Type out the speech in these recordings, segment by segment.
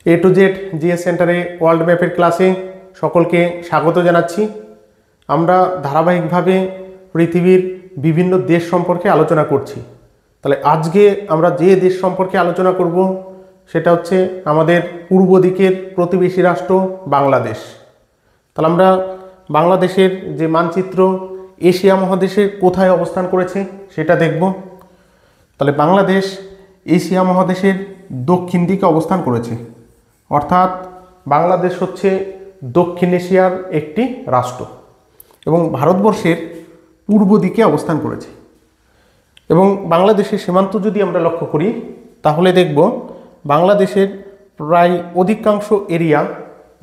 A to Z GS সেন্টারে world ম্যাপের ক্লাসে সকলকে স্বাগত জানাচ্ছি। আমরা ধারাবাহিকভাবে পৃথিবীর বিভিন্ন দেশ সম্পর্কে আলোচনা করছি। তাহলে আজকে আমরা যে দেশ সম্পর্কে আলোচনা করব সেটা হচ্ছে আমাদের পূর্ব দিকের প্রতিবেশী রাষ্ট্র বাংলাদেশ। তাহলে আমরা বাংলাদেশের যে মানচিত্র এশিয়া মহাদেশে কোথায় অবস্থান করেছে সেটা দেখব। তাহলে বাংলাদেশ এশিয়া মহাদেশের দক্ষিণ দিকে অবস্থান করেছে, অর্থাৎ বাংলাদেশ হচ্ছে দক্ষিণ এশিয়ার একটি রাষ্ট্র এবং ভারতবর্ষের পূর্ব দিকে অবস্থান করেছে। এবং বাংলাদেশের সীমান্ত যদি আমরা লক্ষ্য করি তাহলে দেখব বাংলাদেশের প্রায় অধিকাংশ এরিয়া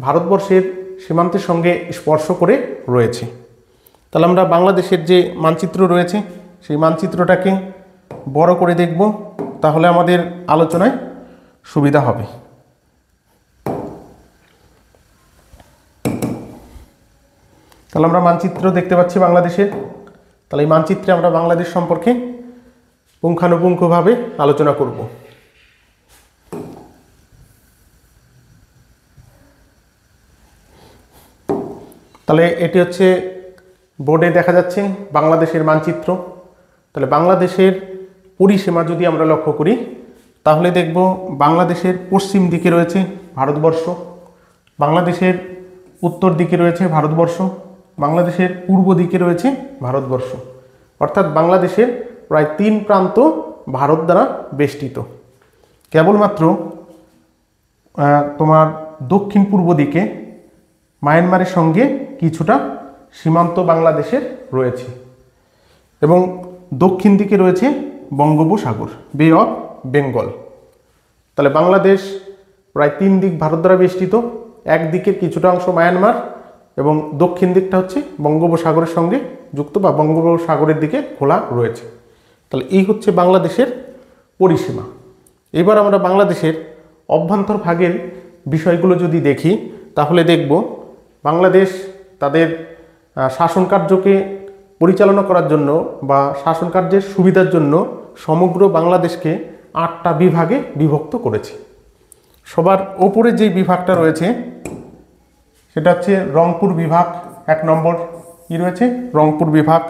ভারতবর্ষের সীমান্তের সঙ্গে স্পর্শ করে রয়েছে। তাহলে আমরা বাংলাদেশের যে মানচিত্র রয়েছে সেই মানচিত্রটাকে বড় করে দেখব, তাহলে আমাদের আলোচনায় সুবিধা হবে। তাহলে আমরা মানচিত্র দেখতে পাচ্ছি বাংলাদেশের। তাহলে এই মানচিত্রে আমরা বাংলাদেশ সম্পর্কে পুঙ্খানুপুঙ্খভাবে আলোচনা করব। তাহলে এটি হচ্ছে বোর্ডে দেখা যাচ্ছে বাংলাদেশের মানচিত্র। তাহলে বাংলাদেশের পরিসীমা যদি আমরা লক্ষ্য করি তাহলে দেখব বাংলাদেশের পশ্চিম দিকে রয়েছে ভারতবর্ষ, বাংলাদেশের উত্তর দিকে রয়েছে ভারতবর্ষ, বাংলাদেশের পূর্ব দিকে রয়েছে ভারতবর্ষ, অর্থাৎ বাংলাদেশের প্রায় 3 প্রান্ত ভারত দ্বারা বেষ্টিত। কেবলমাত্র তোমার দক্ষিণ পূর্ব দিকে মায়ানমারের সঙ্গে কিছুটা সীমান্ত বাংলাদেশের রয়েছে এবং দক্ষিণ দিকে রয়েছে বঙ্গোপসাগর, বে অফ বেঙ্গল। তাহলে বাংলাদেশ প্রায় 3 দিক ভারত দ্বারা বেষ্টিত, একদিকের কিছুটা অংশ মায়ানমার এবং দক্ষিণ দিকটা হচ্ছে বঙ্গোপসাগরের সঙ্গে যুক্ত বা বঙ্গোপসাগরের দিকে খোলা রয়েছে। তাহলে এই হচ্ছে বাংলাদেশের পরিসীমা। এবার আমরা বাংলাদেশের অভ্যন্তর ভাগের বিষয়গুলো যদি দেখি তাহলে দেখব বাংলাদেশ তাদের শাসন কার্যকে পরিচালনা করার জন্য বা শাসন কার্যের সুবিধার জন্য সমগ্র বাংলাদেশকে 8টা বিভাগে বিভক্ত করেছে। সবার ওপরে যে বিভাগটা রয়েছে সেটা হচ্ছে রংপুর বিভাগ। 1 নম্বর কি রয়েছে? রংপুর বিভাগ।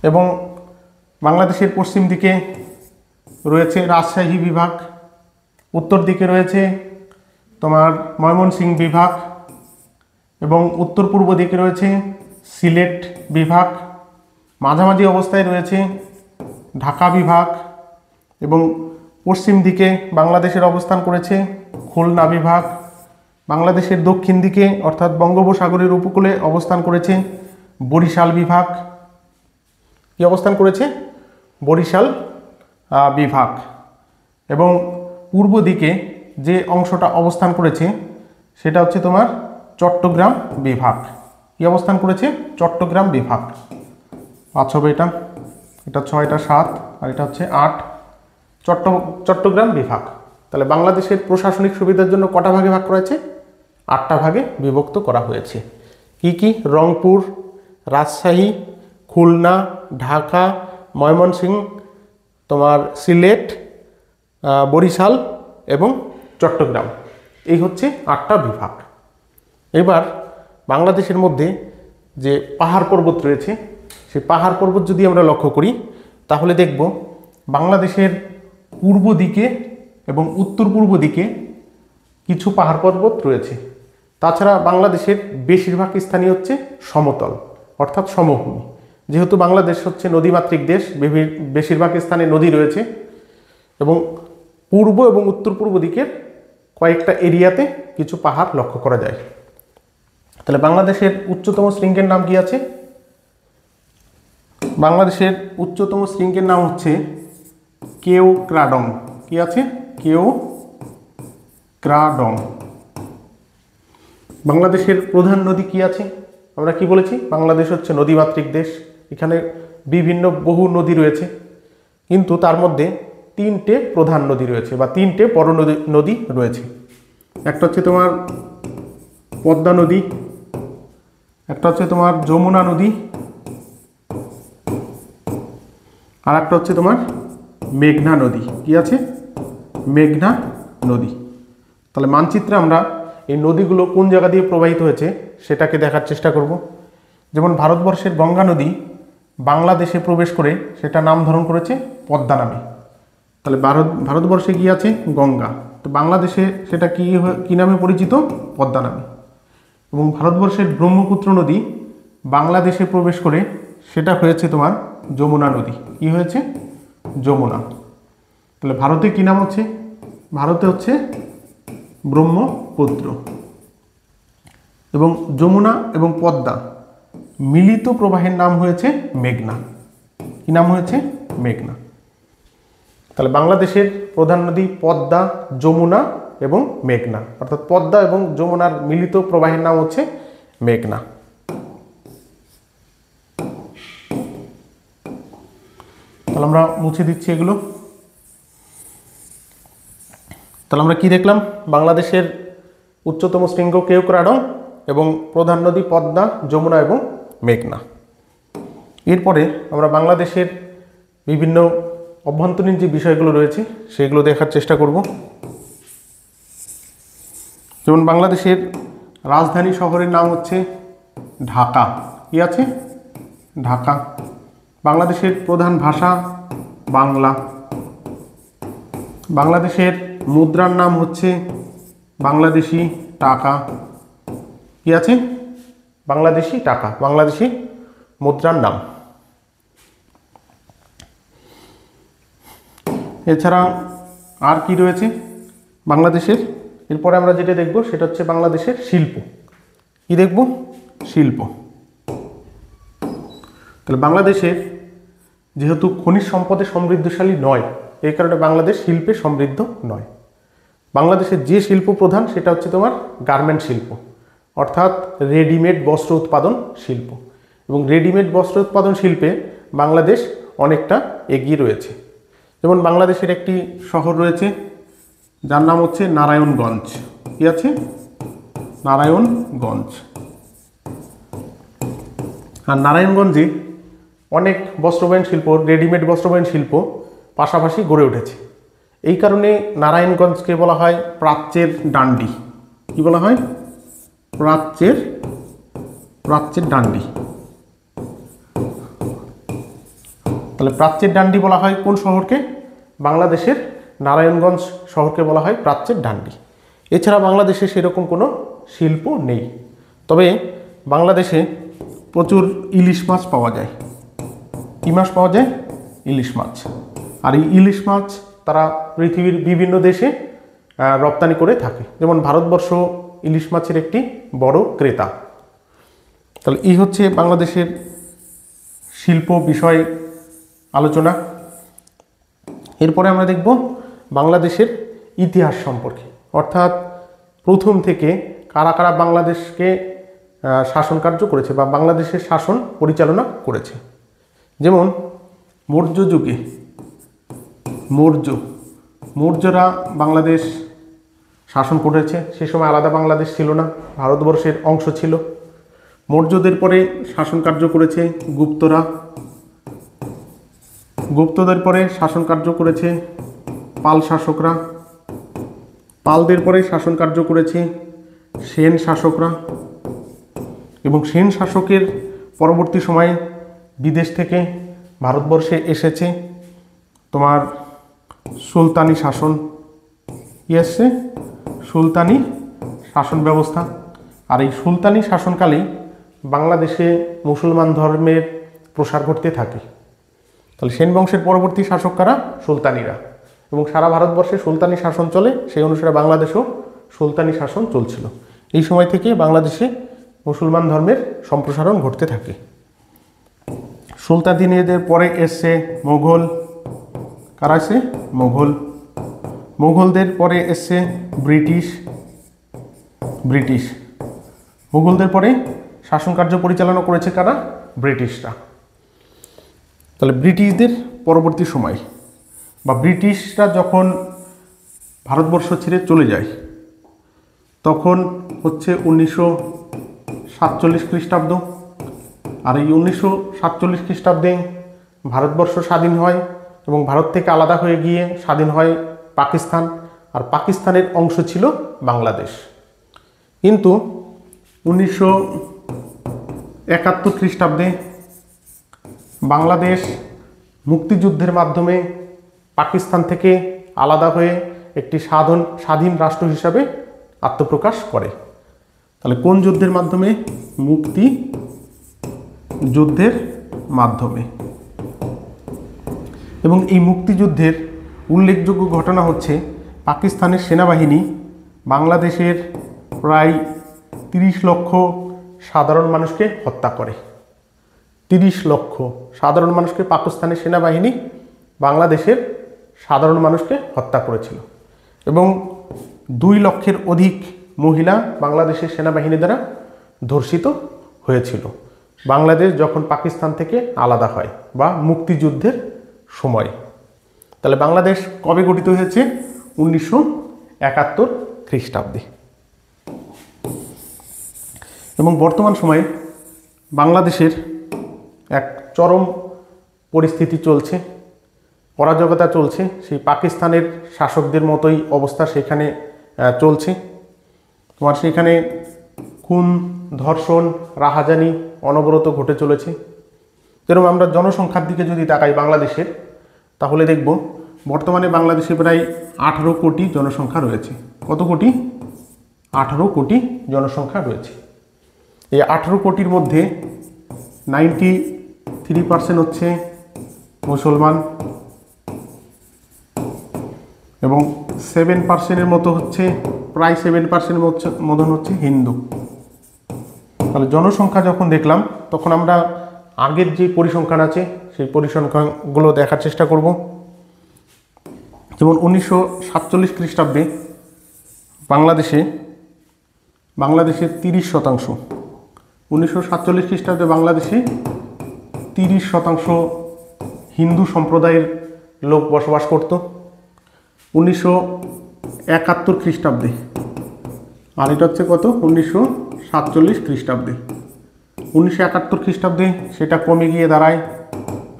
এবং বাংলাদেশের পশ্চিম দিকে রয়েছে রাজশাহী বিভাগ, উত্তর দিকে রয়েছে তোমার ময়মনসিংহ বিভাগ এবং উত্তর পূর্ব দিকে রয়েছে সিলেট বিভাগ, মাঝামাঝি অবস্থায় রয়েছে ঢাকা বিভাগ এবং পশ্চিম দিকে বাংলাদেশের অবস্থান করেছে খুলনা বিভাগ। বাংলাদেশের দক্ষিণ দিকে অর্থাৎ বঙ্গোপসাগরের উপকূলে অবস্থান করেছে বরিশাল বিভাগ। কি অবস্থান করেছে? বরিশাল বিভাগ। এবং পূর্ব দিকে যে অংশটা অবস্থান করেছে সেটা হচ্ছে তোমার চট্টগ্রাম বিভাগ। কি অবস্থান করেছে? চট্টগ্রাম বিভাগ। 5 হবে এটা, এটা 6, এটা 7 আর এটা হচ্ছে 8। চট্টগ্রাম বিভাগ। তাহলে বাংলাদেশের প্রশাসনিক সুবিধার জন্য কটা ভাগে ভাগ করা হয়েছে? 8টা ভাগে বিভক্ত করা হয়েছে। কি কি? রংপুর, রাজশাহী, খুলনা, ঢাকা, ময়মনসিংহ, তোমার সিলেট, বরিশাল এবং চট্টগ্রাম। এই হচ্ছে 8টা বিভাগ। এবার বাংলাদেশের মধ্যে যে পাহাড় পর্বত রয়েছে সেই পাহাড় পর্বত যদি আমরা লক্ষ্য করি তাহলে দেখব বাংলাদেশের পূর্ব দিকে এবং উত্তর পূর্ব দিকে কিছু পাহাড় পর্বত রয়েছে। তাছাড়া বাংলাদেশের বেশিরভাগ স্থানই হচ্ছে সমতল অর্থাৎ সমভূমি। যেহেতু বাংলাদেশ হচ্ছে নদীমাতৃক দেশ, বেশিরভাগ স্থানে নদী রয়েছে এবং পূর্ব এবং উত্তর পূর্ব দিকের কয়েকটা এরিয়াতে কিছু পাহাড় লক্ষ্য করা যায়। তাহলে বাংলাদেশের উচ্চতম শৃঙ্গের নাম কি আছে? বাংলাদেশের উচ্চতম শৃঙ্গের নাম হচ্ছে কেওক্রাডং। কি আছে? কেওক্রাডং। বাংলাদেশের প্রধান নদী কি আছে? আমরা কি বলেছি? বাংলাদেশ হচ্ছে নদীমাতৃক দেশ, এখানে বিভিন্ন বহু নদী রয়েছে, কিন্তু তার মধ্যে 3টে প্রধান নদী রয়েছে বা 3টে বড় নদী রয়েছে। একটা হচ্ছে তোমার পদ্মা নদী, একটা হচ্ছে তোমার যমুনা নদী, আর একটা হচ্ছে তোমার মেঘনা নদী। কি আছে? মেঘনা নদী। তাহলে মানচিত্রে আমরা এই নদীগুলো কোন জায়গা দিয়ে প্রবাহিত হয়েছে সেটাকে দেখার চেষ্টা করব। যেমন ভারতবর্ষের গঙ্গা নদী বাংলাদেশে প্রবেশ করে সেটা নামকরণ করেছে পদ্মা নামে। তাহলে ভারতবর্ষে কি আছে? গঙ্গা। তো বাংলাদেশে সেটা কি নামে পরিচিত? পদ্মা নামে। এবং ভারতবর্ষের ব্রহ্মপুত্র নদী বাংলাদেশে প্রবেশ করে সেটা হয়েছে তোমার যমুনা নদী। কি হয়েছে? যমুনা। তাহলে ভারতে কি নাম হচ্ছে? ভারতে হচ্ছে ব্রহ্মপুত্র। এবং যমুনা এবং পদ্মা মিলিত প্রবাহের নাম হয়েছে মেঘনা। কি নাম হয়েছে? মেঘনা। তাহলে বাংলাদেশের প্রধান নদী পদ্মা, যমুনা এবং মেঘনা, অর্থাৎ পদ্মা এবং যমুনার মিলিত প্রবাহের নাম হচ্ছে মেঘনা। তাহলে আমরা মুছে দিচ্ছি এগুলো। তাহলে আমরা কি দেখলাম? বাংলাদেশের উচ্চতম শৃঙ্গ কেওক্রাডং এবং প্রধান নদী পদ্মা, যমুনা এবং মেঘনা। এরপরে আমরা বাংলাদেশের বিভিন্ন অভ্যন্তরীণ যে বিষয়গুলো রয়েছে সেগুলো দেখার চেষ্টা করব। যেমন বাংলাদেশের রাজধানী শহরের নাম হচ্ছে ঢাকা। কি আছে? ঢাকা। বাংলাদেশের প্রধান ভাষা বাংলা। বাংলাদেশের মুদ্রার নাম হচ্ছে বাংলাদেশি টাকা। কি আছে? বাংলাদেশি টাকা, বাংলাদেশি মুদ্রার নাম। এছাড়া আর কি রয়েছে বাংলাদেশের? এরপরে আমরা যেটা দেখব সেটা হচ্ছে বাংলাদেশের শিল্প। কি দেখব? শিল্প। তাহলে বাংলাদেশের যেহেতু খনিজ সম্পদে সমৃদ্ধশালী নয়, এই কারণে বাংলাদেশ শিল্পে সমৃদ্ধ নয়। বাংলাদেশের যে শিল্প প্রধান সেটা হচ্ছে তোমার গার্মেন্ট শিল্প, অর্থাৎ রেডিমেড বস্ত্র উৎপাদন শিল্প। এবং রেডিমেড বস্ত্র উৎপাদন শিল্পে বাংলাদেশ অনেকটা এগিয়ে রয়েছে। যেমন বাংলাদেশের একটি শহর রয়েছে যার নাম হচ্ছে নারায়ণগঞ্জ। কি আছে? নারায়ণগঞ্জ। আর নারায়ণগঞ্জে অনেক বস্ত্রবয়ন শিল্প, রেডিমেড বস্ত্রবয়ন শিল্প পাশাপাশি গড়ে উঠেছে। এই কারণে নারায়ণগঞ্জকে বলা হয় প্রাচ্যের ডান্ডি। কি বলা হয়? প্রাচ্যের ডান্ডি। তাহলে প্রাচ্যের ডান্ডি বলা হয় কোন শহরকে? বাংলাদেশের নারায়ণগঞ্জ শহরকে বলা হয় প্রাচ্যের ডান্ডি। এছাড়া বাংলাদেশে সেরকম কোনো শিল্প নেই। তবে বাংলাদেশে প্রচুর ইলিশ মাছ পাওয়া যায়। কি মাছ পাওয়া যায়? ইলিশ মাছ। আর এই ইলিশ মাছ তারা পৃথিবীর বিভিন্ন দেশে রপ্তানি করে থাকে। যেমন ভারতবর্ষ ইলিশ মাছের একটি বড় ক্রেতা। তাহলে এই হচ্ছে বাংলাদেশের শিল্প বিষয় আলোচনা। এরপরে আমরা দেখব বাংলাদেশের ইতিহাস সম্পর্কে, অর্থাৎ প্রথম থেকে কারা কারা বাংলাদেশকে শাসন কার্য করেছে বা বাংলাদেশের শাসন পরিচালনা করেছে। যেমন মৌর্য যুগে মৌর্যরা বাংলাদেশ শাসন করেছে। সে সময় আলাদা বাংলাদেশ ছিল না, ভারতবর্ষের অংশ ছিল। মৌর্যদের পরে শাসন কার্য করেছে গুপ্তরা। গুপ্তদের পরে শাসন কার্য করেছে পাল শাসকরা। পালদের পরে শাসন কার্য করেছে সেন শাসকরা। এবং সেন শাসকের পরবর্তী সময়ে বিদেশ থেকে ভারতবর্ষে এসেছে তোমার সুলতানি শাসন। কি আসছে? সুলতানি শাসন ব্যবস্থা। আর এই সুলতানি শাসনকালেই বাংলাদেশে মুসলমান ধর্মের প্রসার ঘটতে থাকে। তাহলে সেন বংশের পরবর্তী শাসক কারা? সুলতানিরা। এবং সারা ভারতবর্ষে সুলতানি শাসন চলে, সেই অনুসারে বাংলাদেশেও সুলতানি শাসন চলছিল। এই সময় থেকে বাংলাদেশে মুসলমান ধর্মের সম্প্রসারণ ঘটতে থাকে। সুলতানিদের পরে এসছে মোগল। কারা এসে? মোগল। মোগলদের পরে এসছে ব্রিটিশ। মোগলদের পরে শাসন কার্য পরিচালনা করেছে কারা? ব্রিটিশরা। তাহলে ব্রিটিশদের পরবর্তী সময় বা ব্রিটিশরা যখন ভারতবর্ষ ছেড়ে চলে যায় তখন হচ্ছে 1947 খ্রিস্টাব্দ। আর এই 1947 খ্রিস্টাব্দে ভারতবর্ষ স্বাধীন হয় এবং ভারত থেকে আলাদা হয়ে গিয়ে স্বাধীন হয় পাকিস্তান, আর পাকিস্তানের অংশ ছিল বাংলাদেশ। কিন্তু 1971 খ্রিস্টাব্দে বাংলাদেশ মুক্তিযুদ্ধের মাধ্যমে পাকিস্তান থেকে আলাদা হয়ে একটি স্বাধীন রাষ্ট্র হিসাবে আত্মপ্রকাশ করে। তাহলে কোন যুদ্ধের মাধ্যমে? মুক্তি যুদ্ধের মাধ্যমে। এবং এই মুক্তিযুদ্ধের উল্লেখযোগ্য ঘটনা হচ্ছে পাকিস্তানের সেনাবাহিনী বাংলাদেশের প্রায় 30 লক্ষ সাধারণ মানুষকে হত্যা করে। 30 লক্ষ সাধারণ মানুষকে পাকিস্তানের সেনাবাহিনী বাংলাদেশের সাধারণ মানুষকে হত্যা করেছিল এবং 2 লক্ষের অধিক মহিলা বাংলাদেশের সেনাবাহিনী দ্বারা ধর্ষিত হয়েছিল বাংলাদেশ যখন পাকিস্তান থেকে আলাদা হয় বা মুক্তিযুদ্ধের সময়। তাহলে বাংলাদেশ কবে গঠিত হয়েছে? 1971 খ্রিস্টাব্দে। এবং বর্তমান সময়ে বাংলাদেশের এক চরম পরিস্থিতি চলছে, অরাজকতা চলছে। সেই পাকিস্তানের শাসকদের মতোই অবস্থা সেখানে চলছে। তোমার সেখানে খুন, ধর্ষণ, রাহাজানি অনবরত ঘটে চলেছে। যেরকম আমরা জনসংখ্যার দিকে যদি তাকাই বাংলাদেশের, তাহলে দেখব বর্তমানে বাংলাদেশে প্রায় 18 কোটি জনসংখ্যা রয়েছে। কত কোটি? 18 কোটি জনসংখ্যা রয়েছে। এই 18 কোটির মধ্যে 93% হচ্ছে মুসলমান এবং 7%-এর মতো হচ্ছে, প্রায় 7%-এর মতন হচ্ছে হিন্দু। তাহলে জনসংখ্যা যখন দেখলাম তখন আমরা আগের যে পরিসংখ্যান আছে সেই পরিসংখ্যানগুলো দেখার চেষ্টা করব। যেমন 1947 খ্রিস্টাব্দে বাংলাদেশে 30%, 1947 খ্রিস্টাব্দে বাংলাদেশে 30% হিন্দু সম্প্রদায়ের লোক বসবাস করত। 1971 খ্রিস্টাব্দে, আর এটা হচ্ছে কত? 1947 খ্রিস্টাব্দে। 1971 খ্রিস্টাব্দে সেটা কমে গিয়ে দাঁড়ায়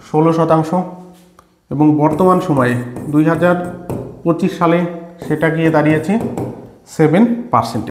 16% এবং বর্তমান সময়ে 2025 সালে সেটা গিয়ে দাঁড়িয়েছে 7%।